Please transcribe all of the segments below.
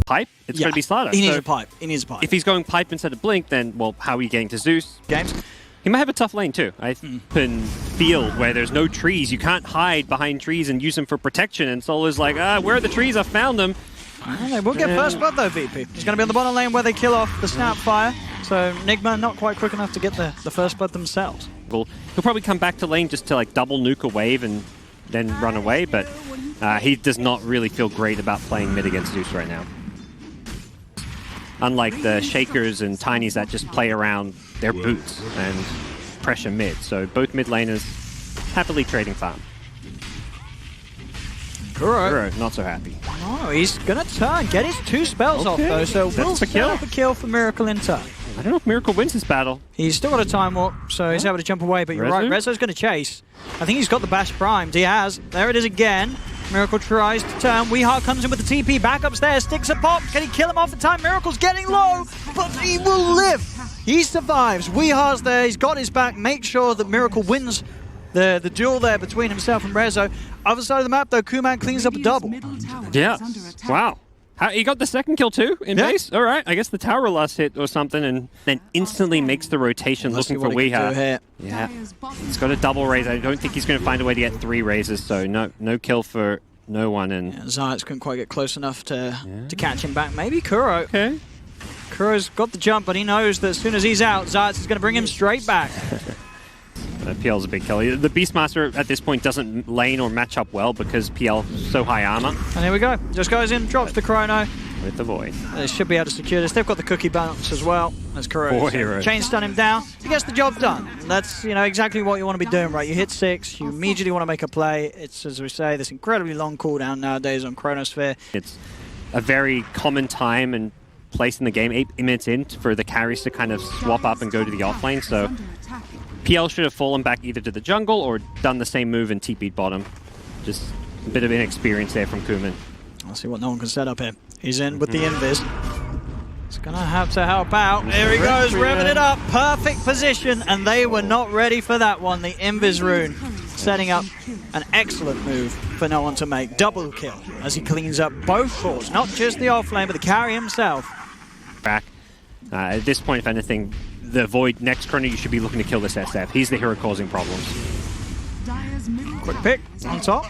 pipe, it's going to be Slider. He needs a pipe. He needs a pipe. If he's going pipe instead of blink, then, well, how are you getting to Zeus? Games. He might have a tough lane too. I open field where there's no trees. You can't hide behind trees and use them for protection. And Solo's like, where are the trees? I found them. They will get first blood though, VP. He's going to be on the bottom lane where they kill off the Snapfire. So Nigma not quite quick enough to get the first blood themselves. Well, he'll probably come back to lane just to like double nuke a wave and then run away. But he does not really feel great about playing mid against Zeus right now. Unlike the Shakers and Tinies that just play around their boots and pressure mid. So both mid laners happily trading farm. Kuro not so happy. Oh, he's going to turn, get his 2 spells off though, so we'll set up a kill for Miracle in turn. I don't know if Miracle wins this battle. He's still got a time warp, so he's able to jump away, but you're right, Rezo's going to chase. I think he's got the Bash primed. He has. There it is again. Miracle tries to turn. Weeheart comes in with the TP back upstairs, sticks a pop. Can he kill him off in time? Miracle's getting low, but he will live. He survives. Weeheart's there. He's got his back. Make sure that Miracle wins the duel there between himself and Rezo. Other side of the map, though, Kuman cleans up a double. Yeah. Wow. He got the second kill too in base? All right. I guess the tower last hit or something and then instantly makes the rotation looking for Weeheart. Yeah. He's got a double raise. I don't think he's going to find a way to get 3 raises, so no kill for no one. And Zayats couldn't quite get close enough to catch him back. Maybe Kuro. Okay. Kuro's got the jump, but he knows that as soon as he's out, Zayats is going to bring him straight back. PL's a big kill. The Beastmaster at this point doesn't lane or match up well because PL's so high armor. And here we go. Just goes in, drops the Chrono. With the Void. They should be able to secure this. They've got the cookie bounce as well as Kuro. Chain stun him down. He gets the job done. That's exactly what you want to be doing, right? You hit 6, you immediately want to make a play. It's, as we say, this incredibly long cooldown nowadays on Chronosphere. It's a very common time and place in the game, 8 minutes in, for the carries to kind of swap up and go to the offlane. So PL should have fallen back either to the jungle or done the same move and TP'd bottom. Just a bit of inexperience there from Kuman. I'll see what no one can set up here. He's in with the invis. He's gonna have to help out. Here he goes, revving it up. Perfect position, and they were not ready for that one. The invis rune setting up an excellent move for no one to make. Double kill as he cleans up both forts, not just the offlane, but the carry himself. Back. At this point, if anything, the Void next Chrono, you should be looking to kill this SF. He's the hero causing problems. Quick pick on top.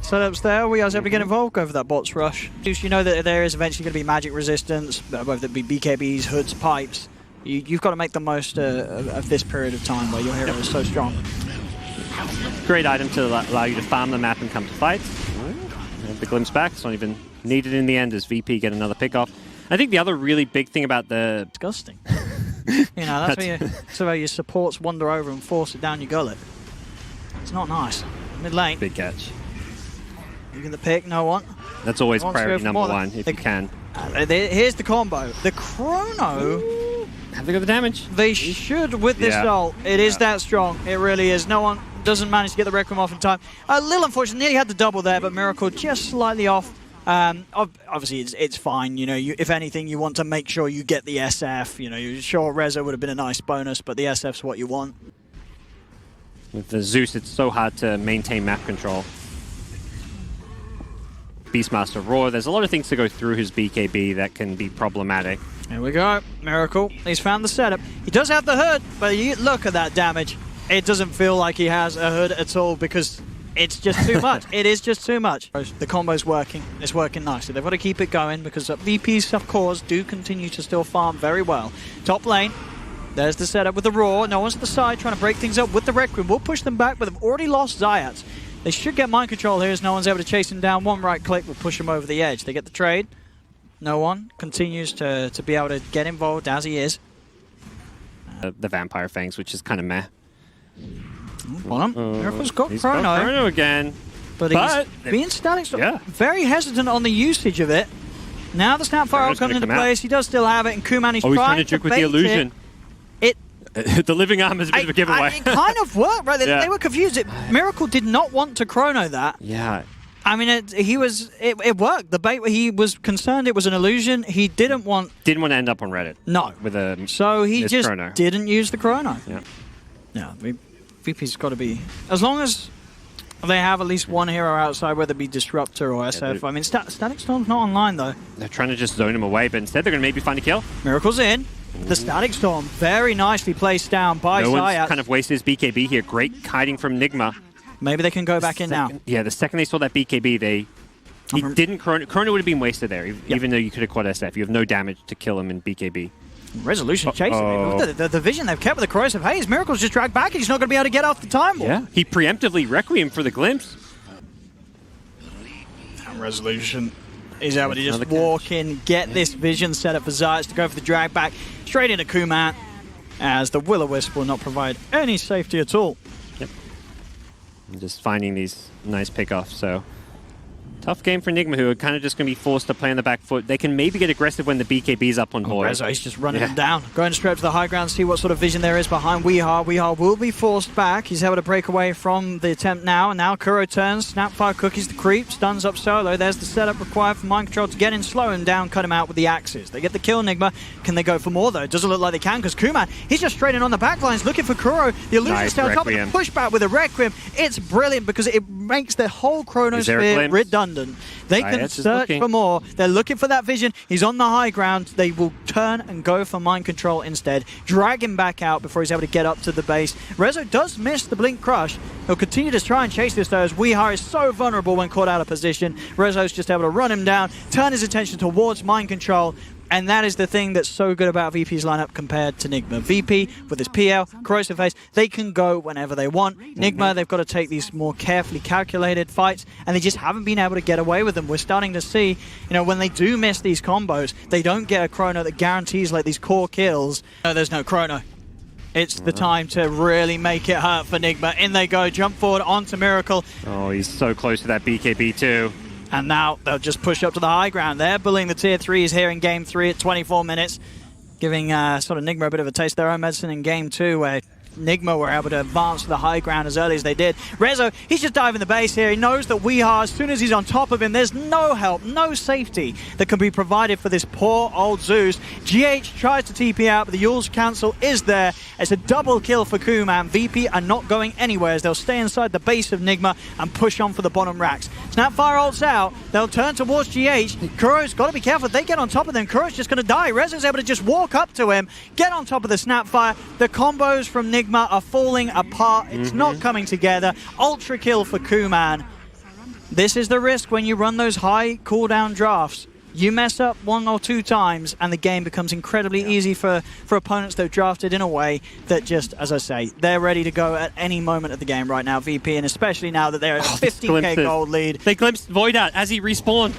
Setups there. We are able to get involved. Go for that bots rush. You know that there is eventually going to be magic resistance, whether it be BKBs, hoods, pipes. You've got to make the most of this period of time where your hero is so strong. Great item to allow you to farm the map and come to fights. And the glimpse back. It's not even needed in the end as VP get another pick off. I think the other really big thing about the... Disgusting. That's where your supports wander over and force it down your gullet. It's not nice. Mid lane. Big catch. You get the pick, no one. That's always priority number 1 if you can. Here's the combo. The Chrono... Have they got the damage? They should with this ult. It is that strong. It really is. No one doesn't manage to get the Requiem off in time. A little unfortunate. Nearly had the double there, but Miracle just slightly off. Obviously, it's fine. If anything, you want to make sure you get the SF. You're sure Rezo would have been a nice bonus, but the SF's what you want. With the Zeus, it's so hard to maintain map control. Beastmaster Roar, there's a lot of things to go through his BKB that can be problematic. Here we go. Miracle. He's found the setup. He does have the hood, but you look at that damage. It doesn't feel like he has a hood at all because it's just too much. It is just too much. The combo's working. It's working nicely. They've got to keep it going because VP's of course do continue to still farm very well. Top lane. There's the setup with the Roar. No one's at the side trying to break things up with the Requiem. We'll push them back, but they've already lost Zayats. They should get mind control here as no one's able to chase him down. One right click will push him over the edge. They get the trade. No one continues to be able to get involved as he is. The Vampire Fangs, which is kind of meh. Bottom. Miracle's got He's Chrono. got Chrono again. But he's being static. Very hesitant on the usage of it. Now the Snapfire comes into place. He does still have it, and Kuman is trying to juke with the illusion. The living arm is a bit of a giveaway. It kind of worked, right? They were confused. Miracle did not want to Chrono that. Yeah. I mean, it worked. The bait, he was concerned it was an illusion. He didn't want to end up on Reddit. No. With a so he just Chrono. Didn't use the Chrono. Yeah. Yeah. VP's got to be, as long as They have at least one hero outside, whether it be Disruptor or SF. I mean, Static Storm's not online, though. They're trying to just zone him away, but instead they're going to maybe find a kill. Miracle's in. The Static Storm very nicely placed down by No Zayat. one's kind of wasted his BKB here. Great hiding from Nigma. Maybe they can go back in now. Yeah, the second they saw that BKB, he didn't Chrono. Chrono would have been wasted there, even though you could have caught SF. You have no damage to kill him in BKB. Resolution chasing him. Look at the vision they've kept with the corrosive haze. Miracle's just dragged back and he's not going to be able to get off the time wall. Yeah, he preemptively Requiem for the glimpse. And Resolution is able to just walk in, get this vision set up for Zayat to go for the drag back straight into Kuman, as the Will-O-Wisp will not provide any safety at all. Yep. I'm just finding these nice pickoffs, so tough game for Nigma, who are kind of just going to be forced to play on the back foot. They can maybe get aggressive when the BKB's up on board. Rezo, he's just running him down. Going straight up to the high ground, see what sort of vision there is behind Weehar. Weehar will be forced back. He's able to break away from the attempt now. And now Kuro turns, Snapfire cookies the creep, stuns up Solo. There's the setup required for Mind Control to get in, slow him down, cut him out with the axes. They get the kill, Nigma. Can they go for more, though? It doesn't look like they can, because Kuman, he's just straight in on the back lines, looking for Kuro. The illusion stay on top of the pushback with a Requiem. It's brilliant, because it makes the whole Chronosphere redundant. They can search for more. They're looking for that vision. He's on the high ground. They will turn and go for Mind Control instead. Drag him back out before he's able to get up to the base. Rezo does miss the Blink Crush. He'll continue to try and chase this, though, as Weehar is so vulnerable when caught out of position. Rezo's just able to run him down, turn his attention towards Mind Control. And that is the thing that's so good about VP's lineup compared to Nigma. VP, with his PL, Corrosive Haze, they can go whenever they want. Nigma, they've got to take these more carefully calculated fights, and they just haven't been able to get away with them. We're starting to see, you know, when they do miss these combos, they don't get a Chrono that guarantees, like, these core kills. No, there's no Chrono. It's the time to really make it hurt for Nigma. In they go, jump forward onto Miracle. Oh, he's so close to that BKB too. And now they'll just push up to the high ground. They're bullying the tier 3s here in game 3 at 24 minutes, giving sort of Nigma a bit of a taste of their own medicine in game 2, where Nigma were able to advance to the high ground as early as they did. Rezo, he's just diving the base here. He knows that Weehar, as soon as he's on top of him, there's no help, no safety that can be provided for this poor old Zeus. GH tries to TP out, but the Yule's cancel is there. It's a double kill for Kuman. VP are not going anywhere, as they'll stay inside the base of Nigma and push on for the bottom racks. Snapfire ults out. They'll turn towards GH. Kuro's got to be careful. If they get on top of them, Kuro's just going to die. Rezo's able to just walk up to him, get on top of the Snapfire. The combos from Nigma are falling apart. It's not coming together. Ultra kill for Kuman. This is the risk when you run those high cooldown drafts. You mess up 1 or 2 times and the game becomes incredibly easy for opponents that are drafted in a way that just, as I say, they're ready to go at any moment of the game right now, VP, and especially now that they're at a 15k gold lead. They glimpsed Void out as he respawned.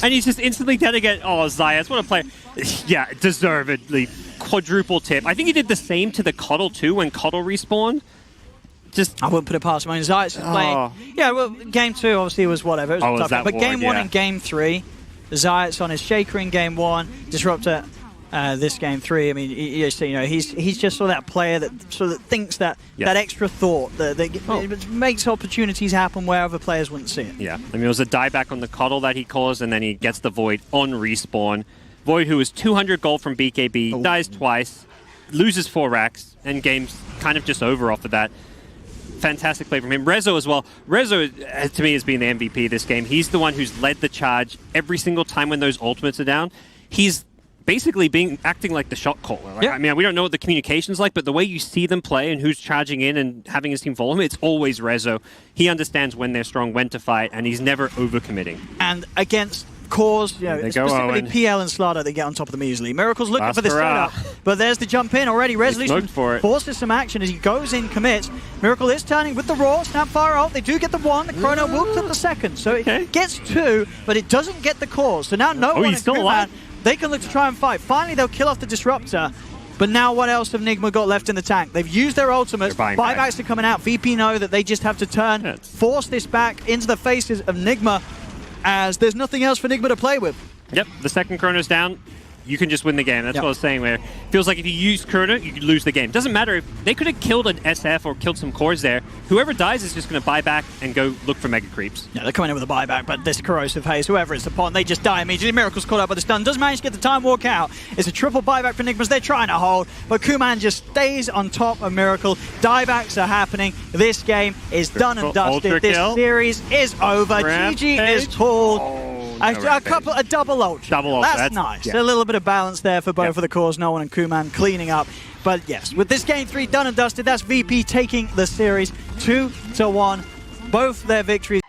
And he's just instantly dead again. Oh, Zayas, what a player. Yeah, deservedly. Quadruple tip. I think he did the same to the Coddle too when Coddle respawned. Just I wouldn't put it past him. I mean, Zayas is playing. Yeah, well, game 2 obviously was whatever. It was tough. But game 1 and game 3, Zayas on his Shaker in game 1, Disruptor this game 3. I mean, you know, he's just sort of that player that sort of thinks that that extra thought that makes opportunities happen where other players wouldn't see it. Yeah, I mean, it was a dieback on the Coddle that he caused, and then he gets the Void on respawn. Void, who was 200 gold from BKB, dies twice, loses 4 racks, and game's kind of just over off of that. Fantastic play from him. Rezo as well. Rezo, to me, has been the MVP this game. He's the one who's led the charge every single time when those ultimates are down. He's basically acting like the shot caller. Like, I mean, we don't know what the communication's like, but the way you see them play and who's charging in and having his team follow him, it's always Rezo. He understands when they're strong, when to fight, and he's never overcommitting. And against cores, you know, specifically PL and Slaughter, they get on top of them easily. Miracle's looking for the setup, but there's the jump in already. Resolution forces some action as he goes in, commits. Miracle is turning with the Raw, Snapfire ult. They do get the 1, the Chrono will clip the 2nd, so it gets 2, but it doesn't get the cores. So now no one is still alive. They can look to try and fight. Finally, they'll kill off the Disruptor. But now what else have Nigma got left in the tank? They've used their ultimates. Buybacks are coming out. VP know that they just have to turn, force this back into the faces of Nigma, as there's nothing else for Nigma to play with. Yep, the second Chrono's down. you can just win the game. That's what I was saying, where it feels like if you use Kurta, you could lose the game. Doesn't matter if they could have killed an SF or killed some cores there. Whoever dies is just going to buy back and go look for mega creeps. Yeah, they're coming in with a buyback, but this corrosive haze, whoever it's upon, they just die immediately. Miracle's caught up with the stun, does manage to get the time walk out. It's a triple buyback for Nigmas. They're trying to hold, but Kuman just stays on top of Miracle. Diebacks are happening. This game is done and dusted. This series is over. GG is called. A double ultra. That's nice. A little bit of balance there for both of the cores. No one and Kuman cleaning up. But yes, with this game 3 done and dusted, that's VP taking the series 2-1. Both their victories.